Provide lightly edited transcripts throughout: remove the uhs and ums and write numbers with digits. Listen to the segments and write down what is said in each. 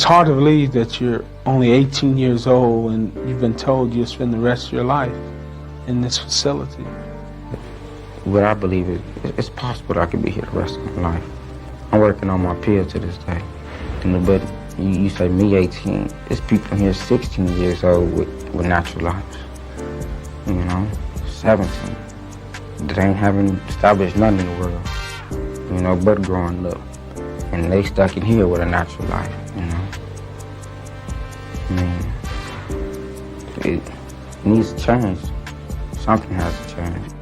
hard to believe that you're only 18 years old and you've been told you'll spend the rest of your life in this facility. What I believe is, it's possible that I could be here the rest of my life. I'm working on my appeal to this day. But you say me 18, there's people here 16 years old with natural lives. 17. That ain't having established nothing in the world, but growing up. And they stuck in here with a natural life, It needs to change. Something has to change.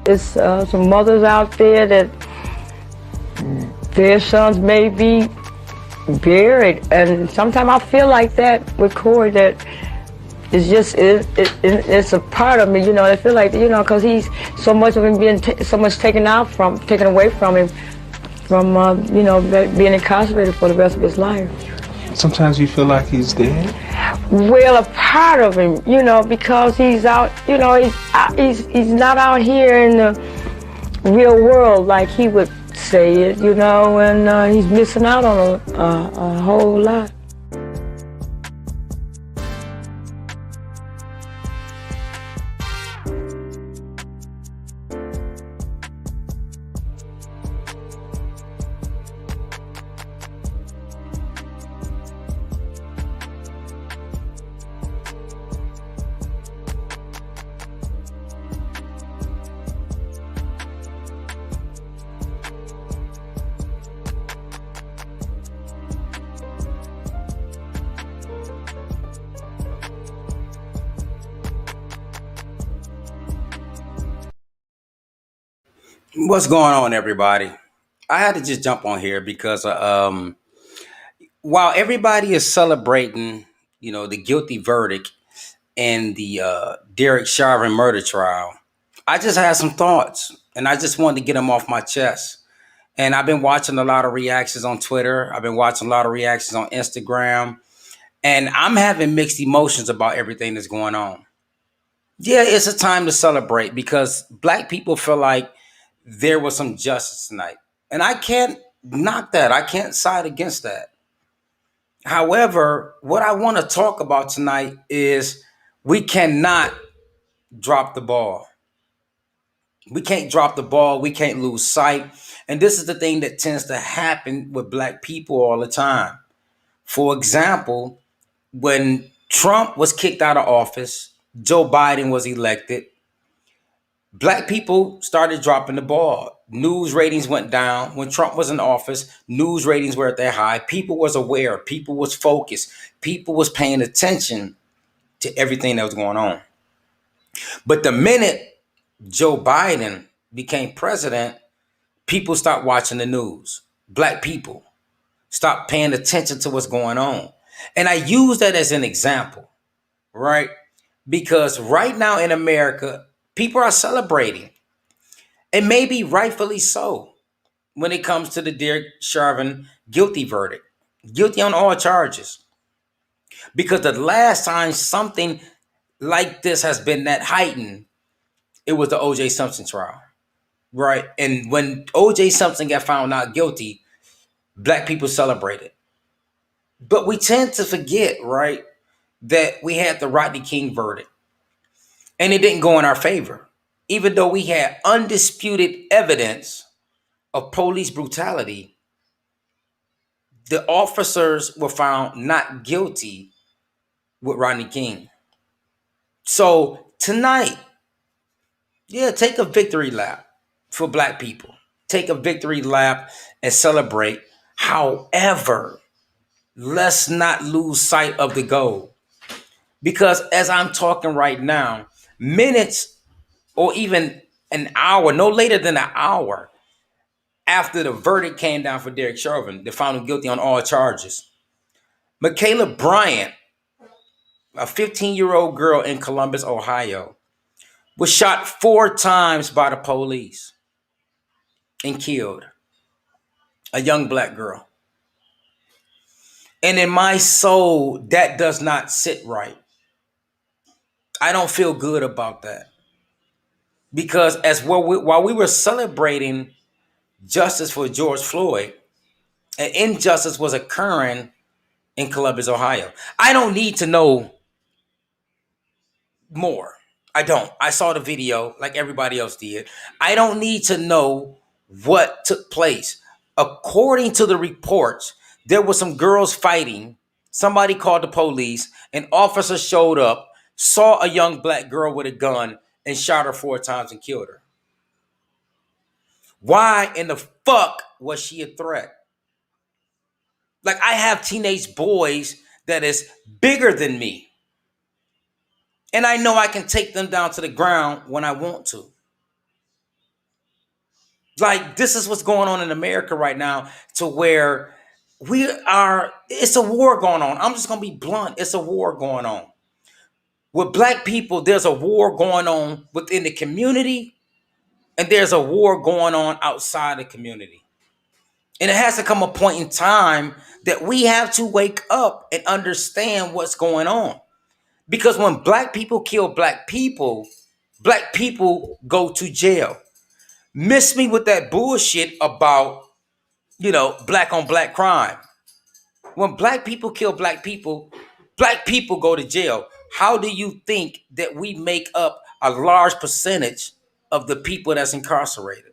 There's some mothers out there that their sons may be buried, and sometimes I feel like that with Corey, that it's a part of me, I feel like, because he's so much of him being so much taken away from him, from being incarcerated for the rest of his life. Sometimes you feel like he's dead? Well, a part of him, because he's out, he's not out here in the real world like he would say it, and he's missing out on a whole lot. What's going on, everybody? I had to just jump on here because while everybody is celebrating, the guilty verdict in the Derrick Chauvin murder trial, I just had some thoughts, and I just wanted to get them off my chest. And I've been watching a lot of reactions on Twitter. I've been watching a lot of reactions on Instagram, and I'm having mixed emotions about everything that's going on. Yeah, it's a time to celebrate because Black people feel like there was some justice tonight. And I can't knock that. I can't side against that. However, what I want to talk about tonight is we cannot drop the ball. We can't drop the ball. We can't lose sight. And this is the thing that tends to happen with Black people all the time. For example, when Trump was kicked out of office, Joe Biden was elected, Black people started dropping the ball. News ratings went down. When Trump was in office, news ratings were at their high. People was aware. People was focused. People was paying attention to everything that was going on. But the minute Joe Biden became president, people stopped watching the news. Black people stopped paying attention to what's going on. And I use that as an example, right? Because right now in America, people are celebrating, and maybe rightfully so, when it comes to the Derrick Chauvin guilty verdict, guilty on all charges. Because the last time something like this has been that heightened, it was the O.J. Simpson trial, right? And when O.J. Simpson got found not guilty, Black people celebrated. But we tend to forget, right, that we had the Rodney King verdict. And it didn't go in our favor, even though we had undisputed evidence of police brutality. The officers were found not guilty with Rodney King. So tonight, take a victory lap for Black people. Take a victory lap and celebrate. However, let's not lose sight of the goal. Because as I'm talking right now, minutes or even an hour, no later than an hour after the verdict came down for Derrick Chauvin, they found him guilty on all charges. Michaela Bryant, a 15-year-old girl in Columbus, Ohio, was shot 4 times by the police and killed. a young black girl. And in my soul, that does not sit right. I don't feel good about that. Because while we were celebrating justice for George Floyd, an injustice was occurring in Columbus, Ohio. I don't need to know more. I don't. I saw the video like everybody else did. I don't need to know what took place. According to the reports, there were some girls fighting. Somebody called the police. An officer showed up, saw a young black girl with a gun, and shot her 4 times and killed her. Why in the fuck was she a threat? Like, I have teenage boys that is bigger than me. And I know I can take them down to the ground when I want to. Like, this is what's going on in America right now, to where it's a war going on. I'm just going to be blunt. It's a war going on. With black people, there's a war going on within the community, and there's a war going on outside the community. And it has to come a point in time that we have to wake up and understand what's going on. Because when black people kill black people go to jail. Miss me with that bullshit about, black on black crime. When black people kill black people go to jail. How do you think that we make up a large percentage of the people that's incarcerated?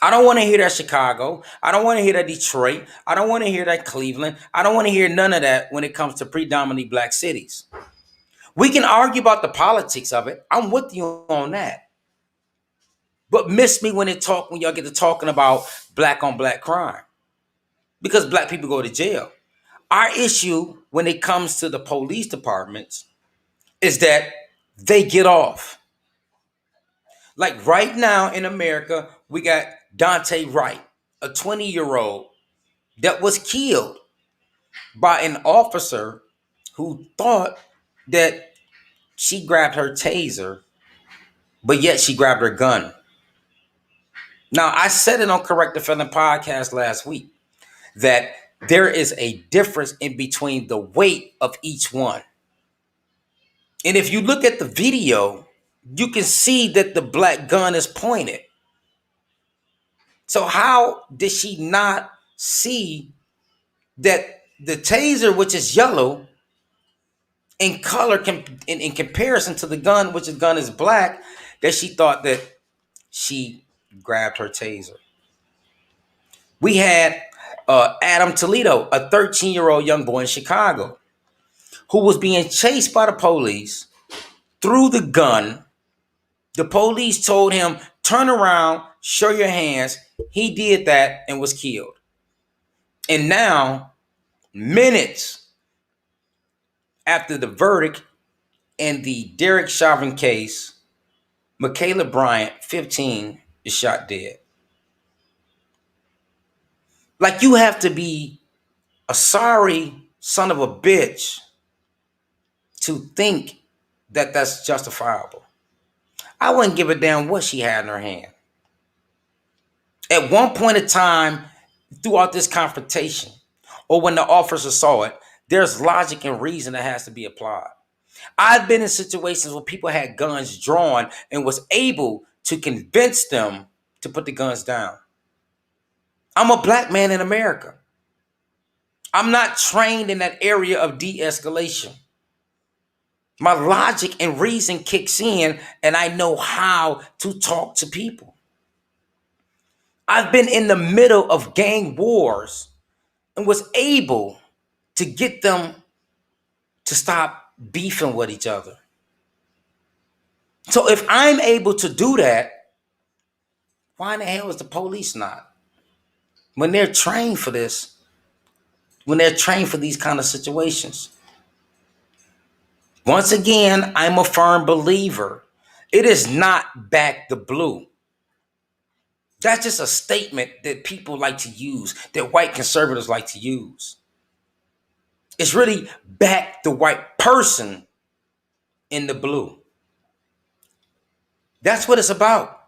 I don't want to hear that Chicago. I don't want to hear that Detroit. I don't want to hear that Cleveland. I don't want to hear none of that when it comes to predominantly black cities. We can argue about the politics of it. I'm with you on that. But miss me when y'all get to talking about black on black crime. Because black people go to jail. Our issue when it comes to the police departments is that they get off. Like right now in America, we got Dante Wright, a 20-year-old that was killed by an officer who thought that she grabbed her taser, but yet she grabbed her gun. Now, I said it on Correct the Felon podcast last week that there is a difference in between the weight of each one. And if you look at the video, you can see that the black gun is pointed. So how did she not see that the taser, which is yellow, in color, in comparison to the gun, which is black, that she thought that she grabbed her taser? We had Adam Toledo, a 13-year-old young boy in Chicago, who was being chased by the police, threw the gun. The police told him, turn around, show your hands. He did that and was killed. And now, minutes after the verdict in the Derrick Chauvin case, Michaela Bryant, 15, is shot dead. Like, you have to be a sorry son of a bitch to think that that's justifiable. I wouldn't give a damn what she had in her hand. At one point in time, throughout this confrontation, or when the officer saw it, there's logic and reason that has to be applied. I've been in situations where people had guns drawn and was able to convince them to put the guns down. I'm a black man in America. I'm not trained in that area of de-escalation. My logic and reason kicks in, and I know how to talk to people. I've been in the middle of gang wars and was able to get them to stop beefing with each other. So if I'm able to do that, why in the hell is the police not? When they're trained for this, when they're trained for these kind of situations. Once again, I'm a firm believer. It is not back the blue. That's just a statement that people like to use, that white conservatives like to use. It's really back the white person in the blue. That's what it's about.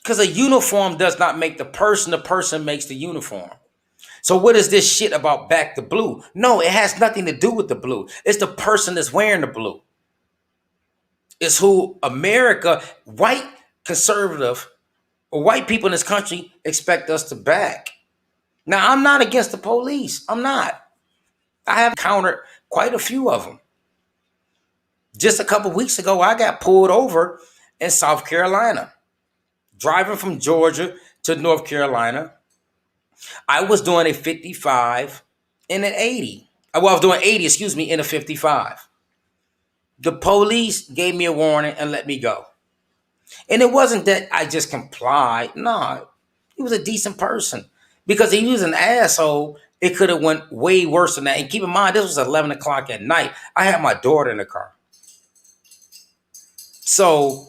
Because a uniform does not make the person makes the uniform. So what is this shit about back to blue? No, it has nothing to do with the blue. It's the person that's wearing the blue. It's who America, white conservative, or white people in this country expect us to back. Now, I'm not against the police. I'm not. I have encountered quite a few of them. Just a couple weeks ago, I got pulled over in South Carolina, driving from Georgia to North Carolina. I was doing a 55 and an 80. Well, I was doing 80, in a 55. The police gave me a warning and let me go. And it wasn't that I just complied. No, he was a decent person. Because if he was an asshole, it could have went way worse than that. And keep in mind, this was 11 o'clock at night. I had my daughter in the car. So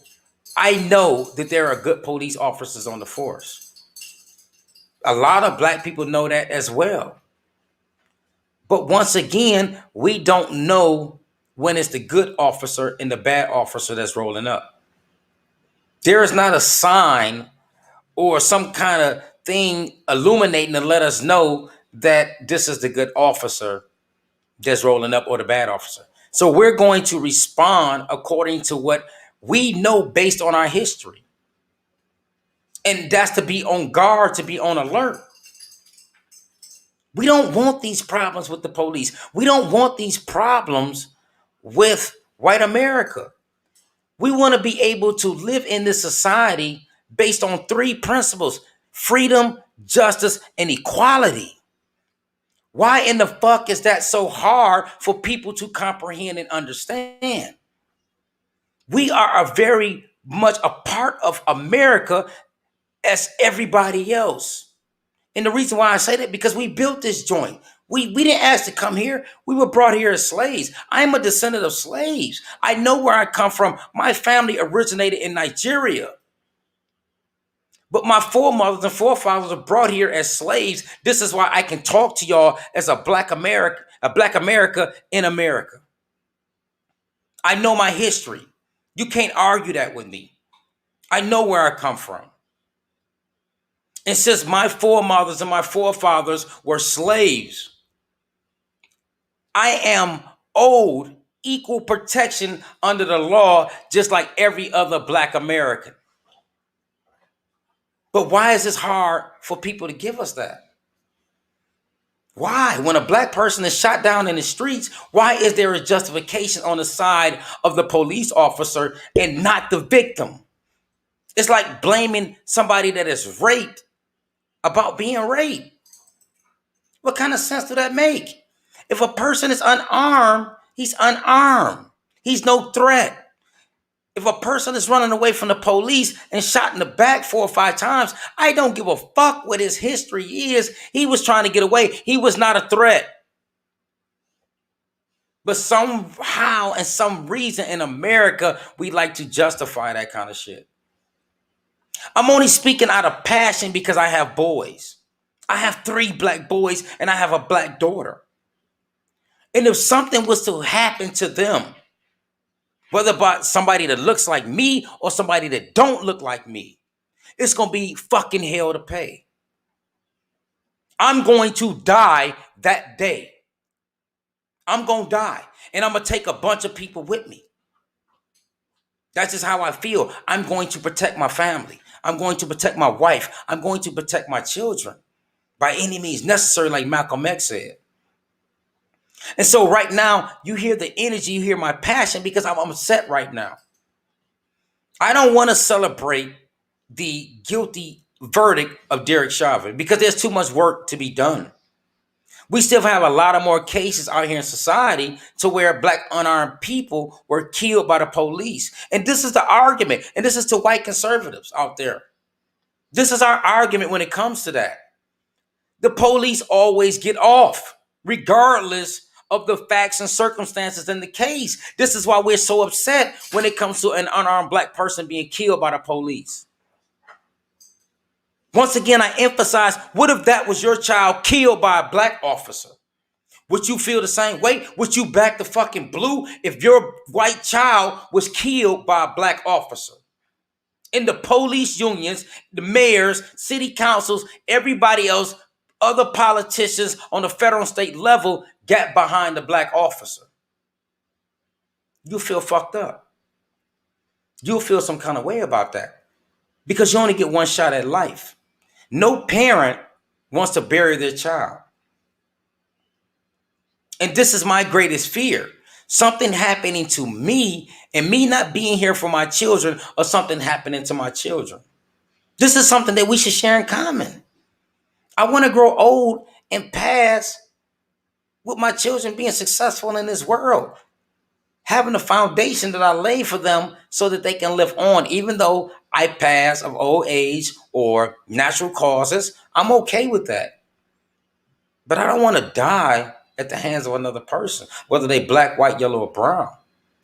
I know that there are good police officers on the force. A lot of black people know that as well. But once again, we don't know when it's the good officer and the bad officer that's rolling up. There is not a sign or some kind of thing illuminating to let us know that this is the good officer that's rolling up or the bad officer. So we're going to respond according to what we know based on our history. And that's to be on guard, to be on alert. We don't want these problems with the police. We don't want these problems with white America. We want to be able to live in this society based on 3 principles: freedom, justice, and equality. Why in the fuck is that so hard for people to comprehend and understand? We are a very much a part of America as everybody else. And the reason why I say that, because we built this joint. We didn't ask to come here. We were brought here as slaves. I am a descendant of slaves. I know where I come from. My family originated in Nigeria. But my foremothers and forefathers were brought here as slaves. This is why I can talk to y'all as a black America in America. I know my history. You can't argue that with me. I know where I come from. And since my foremothers and my forefathers were slaves, I am owed equal protection under the law, just like every other black American. But why is this hard for people to give us that? Why? When a black person is shot down in the streets, why is there a justification on the side of the police officer and not the victim? It's like blaming somebody that is raped about being raped. What kind of sense does that make? If a person is unarmed, he's unarmed. He's no threat. If a person is running away from the police and shot in the back 4 or 5 times, I don't give a fuck what his history is. He was trying to get away. He was not a threat. But somehow and some reason in America, we like to justify that kind of shit. I'm only speaking out of passion because I have boys. I have 3 black boys and I have a black daughter. And if something was to happen to them, whether by somebody that looks like me or somebody that don't look like me, it's going to be fucking hell to pay. I'm going to die that day. I'm going to die. And I'm going to take a bunch of people with me. That's just how I feel. I'm going to protect my family. I'm going to protect my wife. I'm going to protect my children by any means necessary, like Malcolm X said. And so right now, you hear the energy, you hear my passion, because I'm upset right now. I don't want to celebrate the guilty verdict of Derrick Chauvin because there's too much work to be done. We still have a lot of more cases out here in society to where black unarmed people were killed by the police. And this is the argument. And this is to white conservatives out there. This is our argument when it comes to that. The police always get off, regardless of the facts and circumstances in the case. This is why we're so upset when it comes to an unarmed black person being killed by the police. Once again, I emphasize, what if that was your child killed by a black officer? Would you feel the same way? Would you back the fucking blue if your white child was killed by a black officer? And the police unions, the mayors, city councils, everybody else, other politicians on the federal and state level got behind the black officer. You feel fucked up. You'll feel some kind of way about that because you only get one shot at life. No parent wants to bury their child. And this is my greatest fear. Something happening to me and me not being here for my children, or something happening to my children. This is something that we should share in common. I want to grow old and pass with my children being successful in this world, having a foundation that I lay for them so that they can live on. Even though I pass of old age or natural causes, I'm okay with that. But I don't want to die at the hands of another person, whether they black, white, yellow, or brown.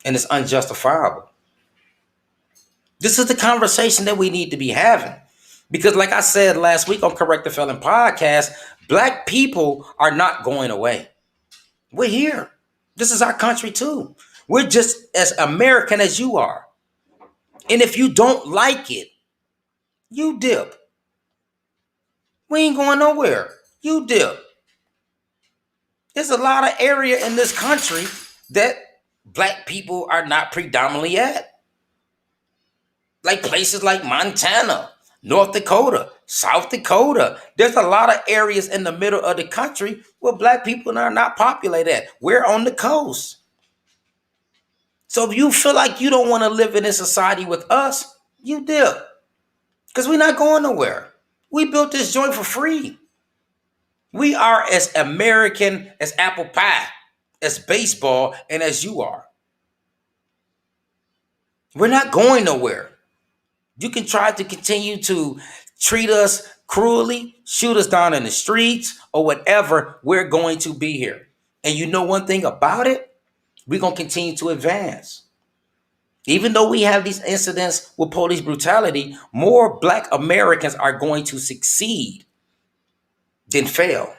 And it's unjustifiable. This is the conversation that we need to be having. Because like I said last week on Correct the Felon podcast, black people are not going away. We're here. This is our country too. We're just as American as you are. And if you don't like it, you dip. We ain't going nowhere. You dip. There's a lot of area in this country that black people are not predominantly at. Like places like Montana, North Dakota, South Dakota. There's a lot of areas in the middle of the country where black people are not populated at. We're on the coast. So if you feel like you don't want to live in this society with us, you dip. Because we're not going nowhere. We built this joint for free. We are as American as apple pie, as baseball, and as you are. We're not going nowhere. You can try to continue to treat us cruelly, shoot us down in the streets, or whatever. We're going to be here. And you know one thing about it? We're going to continue to advance. Even though we have these incidents with police brutality, more black Americans are going to succeed than fail.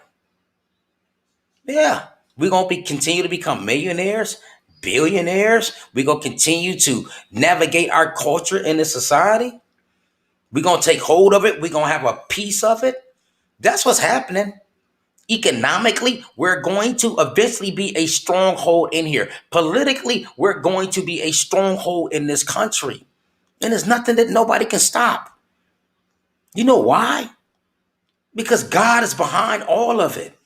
Yeah, we're going to continue to become millionaires, billionaires. We're going to continue to navigate our culture in this society. We're going to take hold of it. We're going to have a piece of it. That's what's happening. Economically, we're going to eventually be a stronghold in here. Politically, we're going to be a stronghold in this country. And there's nothing that nobody can stop. You know why? Because God is behind all of it.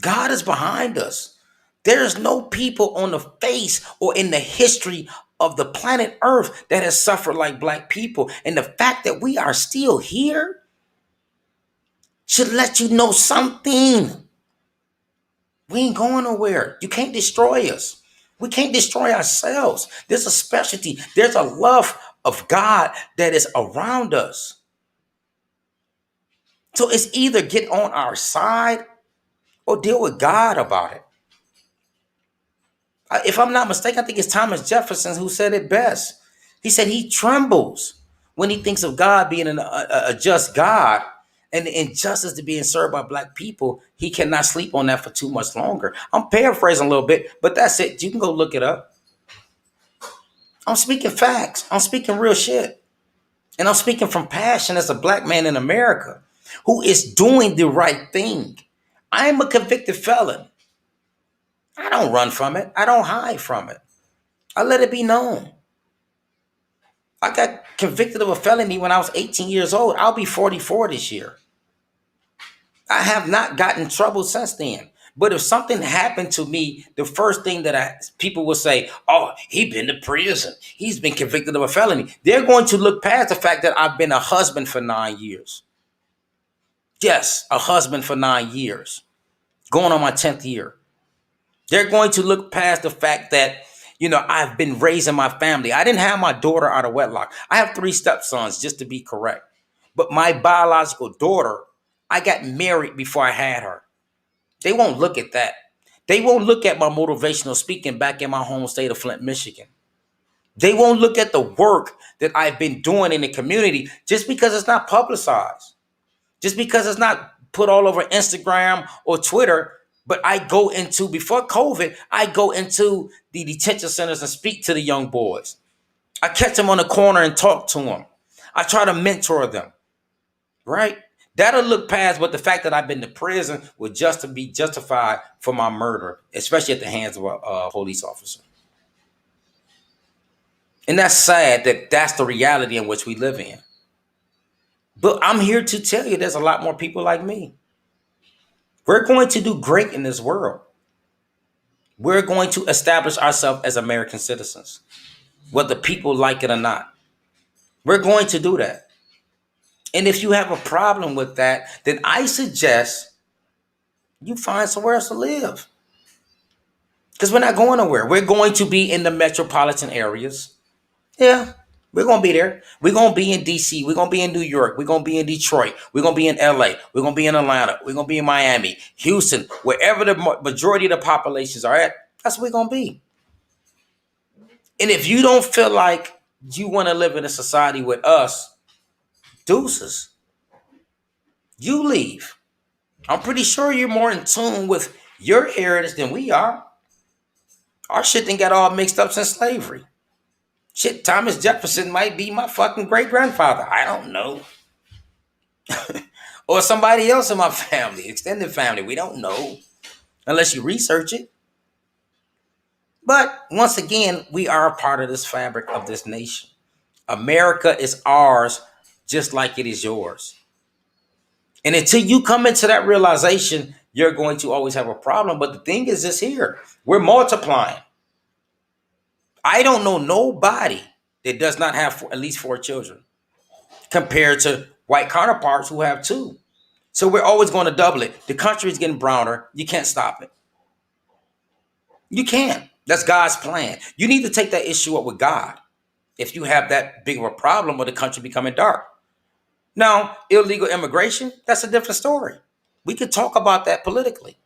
God is behind us. There's no people on the face or in the history of the planet Earth that has suffered like black people. And the fact that we are still here should let you know something. We ain't going nowhere. You can't destroy us. We can't destroy ourselves. There's a specialty. There's a love of God that is around us. So it's either get on our side or deal with God about it. If I'm not mistaken, I think it's Thomas Jefferson who said it best. He said he trembles when he thinks of God being a just God and the injustice to being served by black people. He cannot sleep on that for too much longer. I'm paraphrasing a little bit, but that's it. You can go look it up. I'm speaking facts. I'm speaking real shit. And I'm speaking from passion as a black man in America who is doing the right thing. I'm a convicted felon. I don't run from it. I don't hide from it. I let it be known. I got convicted of a felony when I was 18 years old. I'll be 44 this year. I have not gotten in trouble since then. But if something happened to me, the first thing that people will say, oh, he's been to prison. He's been convicted of a felony. They're going to look past the fact that I've been a husband for 9 years. Yes, a husband for 9 years. Going on my 10th year. They're going to look past the fact that, I've been raising my family. I didn't have my daughter out of wedlock. I have 3 stepsons, just to be correct. But my biological daughter, I got married before I had her. They won't look at that. They won't look at my motivational speaking back in my home state of Flint, Michigan. They won't look at the work that I've been doing in the community just because it's not publicized. Just because it's not put all over Instagram or Twitter. But before COVID, I go into the detention centers and speak to the young boys. I catch them on the corner and talk to them. I try to mentor them, right? That'll look past what the fact that I've been to prison would just be justified for my murder, especially at the hands of a police officer. And that's sad that that's the reality in which we live in. But I'm here to tell you there's a lot more people like me. We're going to do great in this world. We're going to establish ourselves as American citizens, whether people like it or not. We're going to do that. And if you have a problem with that, then I suggest you find somewhere else to live. Because we're not going nowhere. We're going to be in the metropolitan areas. Yeah, we're going to be there. We're going to be in D.C. We're going to be in New York. We're going to be in Detroit. We're going to be in L.A. We're going to be in Atlanta. We're going to be in Miami, Houston, wherever the majority of the populations are at. That's where we're going to be. And if you don't feel like you want to live in a society with us, deuces, you leave. I'm pretty sure you're more in tune with your heritage than we are. Our shit done got all mixed up since slavery. Shit, Thomas Jefferson might be my fucking great-grandfather. I don't know. Or somebody else in my family, extended family. We don't know unless you research it. But once again, we are a part of this fabric of this nation. America is ours just like it is yours. And until you come into that realization, you're going to always have a problem. But the thing is this here, we're multiplying. I don't know nobody that does not have at least 4 children compared to white counterparts who have 2. So we're always going to double it. The country is getting browner. You can't stop it. You can't. That's God's plan. You need to take that issue up with God if you have that big of a problem with the country becoming dark. Now, illegal immigration, that's a different story. We could talk about that politically.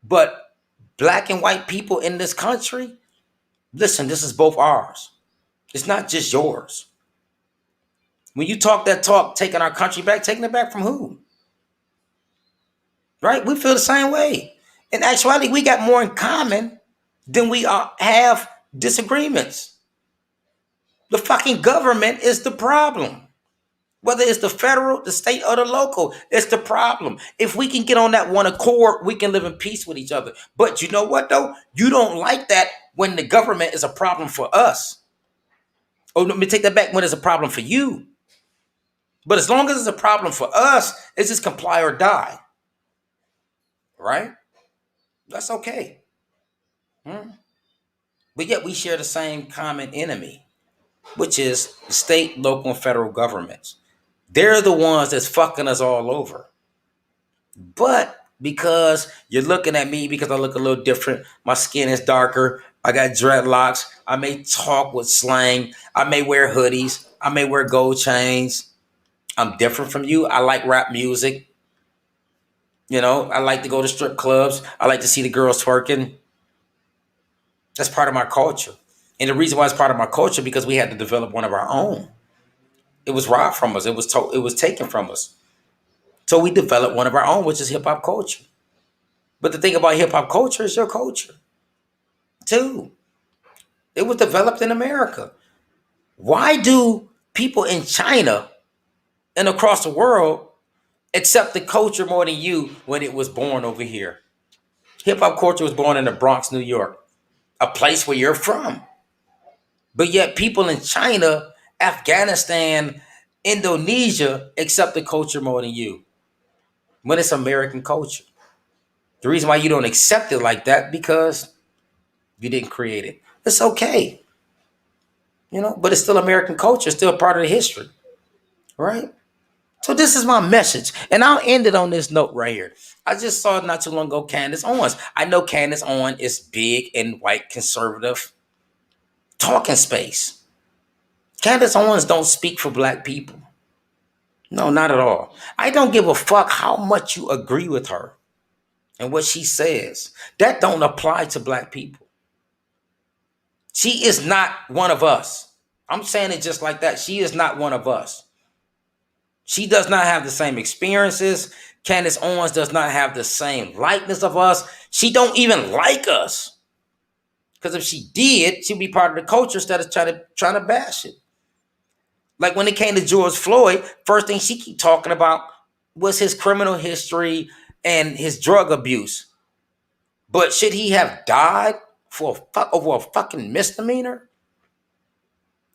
But black and white people in this country, listen, this is both ours. It's not just yours. When you talk that talk, taking our country back, taking it back from who? Right? We feel the same way. In actuality, we got more in common than we have disagreements. The fucking government is the problem. Whether it's the federal, the state, or the local, it's the problem. If we can get on that one accord, we can live in peace with each other. But you know what, though? You don't like that when the government is a problem for us. Oh, let me take that back, when it's a problem for you. But as long as it's a problem for us, it's just comply or die. Right? That's okay. But yet we share the same common enemy, which is state, local, and federal governments. They're the ones that's fucking us all over. But because you're looking at me because I look a little different, my skin is darker, I got dreadlocks, I may talk with slang, I may wear hoodies, I may wear gold chains. I'm different from you. I like rap music. You know, I like to go to strip clubs. I like to see the girls twerking. That's part of my culture. And the reason why it's part of my culture, because we had to develop one of our own. It was robbed from us. It was taken from us. So we developed one of our own, which is hip hop culture. But the thing about hip hop culture is your culture, too. It was developed in America. Why do people in China and across the world accept the culture more than you when it was born over here? Hip hop culture was born in the Bronx, New York, a place where you're from. But yet people in China, Afghanistan, Indonesia accept the culture more than you when it's American culture. The reason why you don't accept it like that, because you didn't create it. It's okay. You know, but it's still American culture, still part of the history. Right? So this is my message. And I'll end it on this note right here. I just saw not too long ago Candace Owens. I know Candace Owens is big in white conservative talking space. Candace Owens don't speak for black people. No, not at all. I don't give a fuck how much you agree with her and what she says. That don't apply to black people. She is not one of us. I'm saying it just like that. She is not one of us. She does not have the same experiences. Candace Owens does not have the same likeness of us. She don't even like us. Because if she did, she'd be part of the culture instead of trying to bash it. Like when it came to George Floyd, first thing she keep talking about was his criminal history and his drug abuse. But should he have died over a fucking misdemeanor?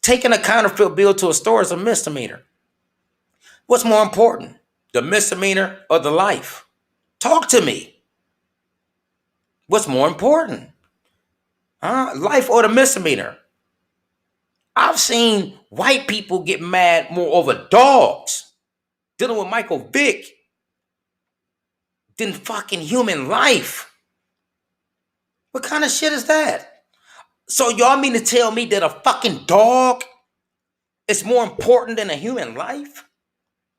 Taking a counterfeit bill to a store is a misdemeanor. What's more important, the misdemeanor or the life? Talk to me. What's more important? Life or the misdemeanor? I've seen white people get mad more over dogs dealing with Michael Vick than fucking human life. What kind of shit is that? So y'all mean to tell me that a fucking dog is more important than a human life?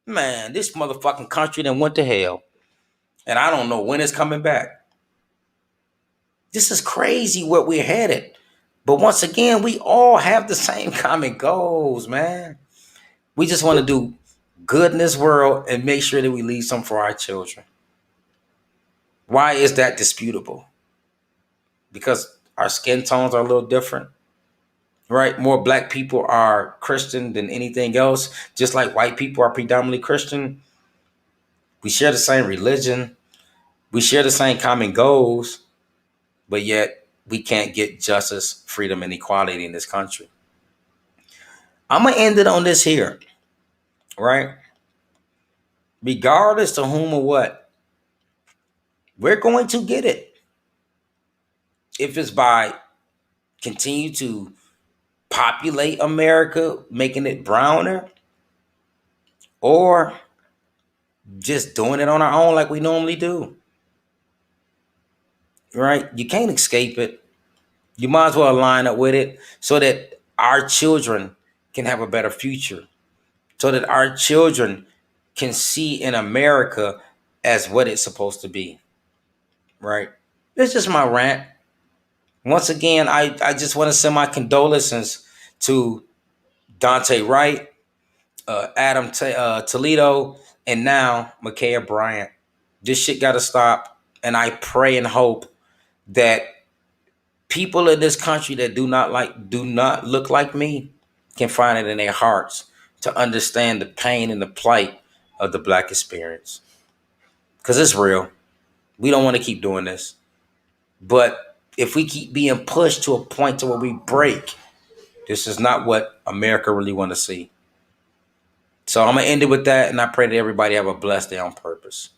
Man, this motherfucking country done went to hell. And I don't know when it's coming back. This is crazy where we're headed. But once again, we all have the same common goals, man. We just want to do good in this world and make sure that we leave some for our children. Why is that disputable? Because our skin tones are a little different, right? More black people are Christian than anything else, just like white people are predominantly Christian. We share the same religion. We share the same common goals, but yet we can't get justice, freedom, and equality in this country. I'm going to end it on this here, right? Regardless to whom or what, we're going to get it. If it's by continue to populate America, making it browner, or just doing it on our own like we normally do, right? You can't escape it. You might as well line up with it so that our children can have a better future, so that our children can see in America as what it's supposed to be, right? It's just my rant. Once again, I just want to send my condolences to Dante Wright, Adam Toledo, and now Ma'Khia Bryant. This shit got to stop. And I pray and hope that people in this country that do not look like me can find it in their hearts to understand the pain and the plight of the black experience. Because it's real. We don't want to keep doing this. But if we keep being pushed to a point to where we break, this is not what America really want to see. So I'm going to end it with that, and I pray that everybody have a blessed day on purpose.